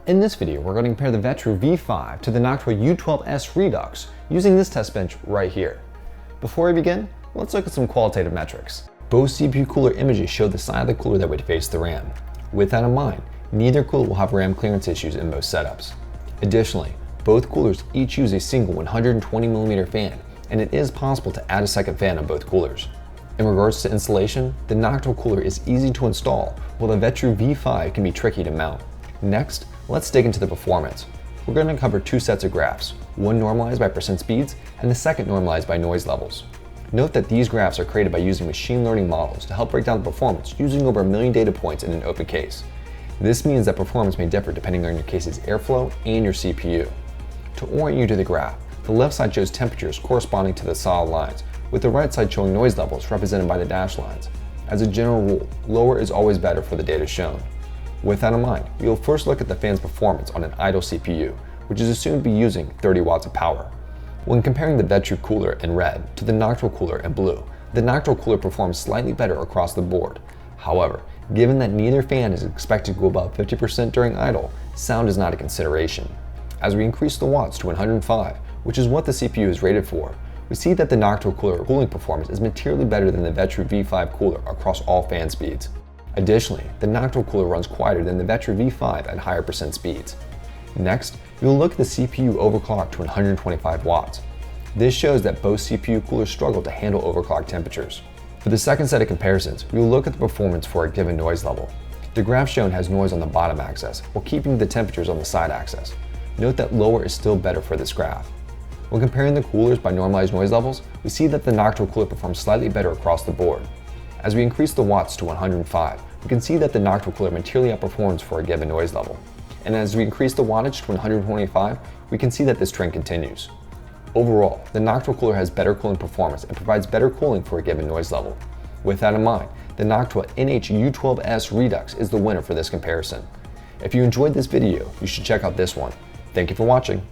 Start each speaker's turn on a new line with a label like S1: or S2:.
S1: In this video, we're going to compare the Vetroo V5 to the Noctua NH-U12S Redux using this test bench right here. Before we begin, let's look at some qualitative metrics. Both CPU cooler images show the side of the cooler that would face the RAM. With that in mind, neither cooler will have RAM clearance issues in most setups. Additionally, both coolers each use a single 120mm fan, and it is possible to add a second fan on both coolers. In regards to installation, the Nocturnal cooler is easy to install, while the Vetroo V5 can be tricky to mount. Next, let's dig into the performance. We're going to cover two sets of graphs, one normalized by percent speeds and the second normalized by noise levels. Note that these graphs are created by using machine learning models to help break down the performance using over 1 million data points in an open case. This means that performance may differ depending on your case's airflow and your CPU. To orient you to the graph, the left side shows temperatures corresponding to the solid lines, with the right side showing noise levels represented by the dashed lines. As a general rule, lower is always better for the data shown. With that in mind, we will first look at the fan's performance on an idle CPU, which is assumed to be using 30 watts of power. When comparing the Vetroo cooler in red to the Nocturnal cooler in blue, the Nocturnal cooler performs slightly better across the board. However, given that neither fan is expected to go above 50% during idle, sound is not a consideration. As we increase the watts to 105, which is what the CPU is rated for, we see that the Nocturnal cooler cooling performance is materially better than the Vetroo V5 cooler across all fan speeds. Additionally, the Nocturnal cooler runs quieter than the Vetroo V5 at higher percent speeds. Next, we will look at the CPU overclock to 125 watts. This shows that both CPU coolers struggle to handle overclock temperatures. For the second set of comparisons, we will look at the performance for a given noise level. The graph shown has noise on the bottom axis, while keeping the temperatures on the side axis. Note that lower is still better for this graph. When comparing the coolers by normalized noise levels, we see that the Nocturnal cooler performs slightly better across the board. As we increase the watts to 105, we can see that the Nocturnal cooler materially outperforms for a given noise level. And as we increase the wattage to 125, we can see that this trend continues. Overall, the Nocturnal cooler has better cooling performance and provides better cooling for a given noise level. With that in mind, the Noctua NH-U12S Redux is the winner for this comparison. If you enjoyed this video, you should check out this one. Thank you for watching.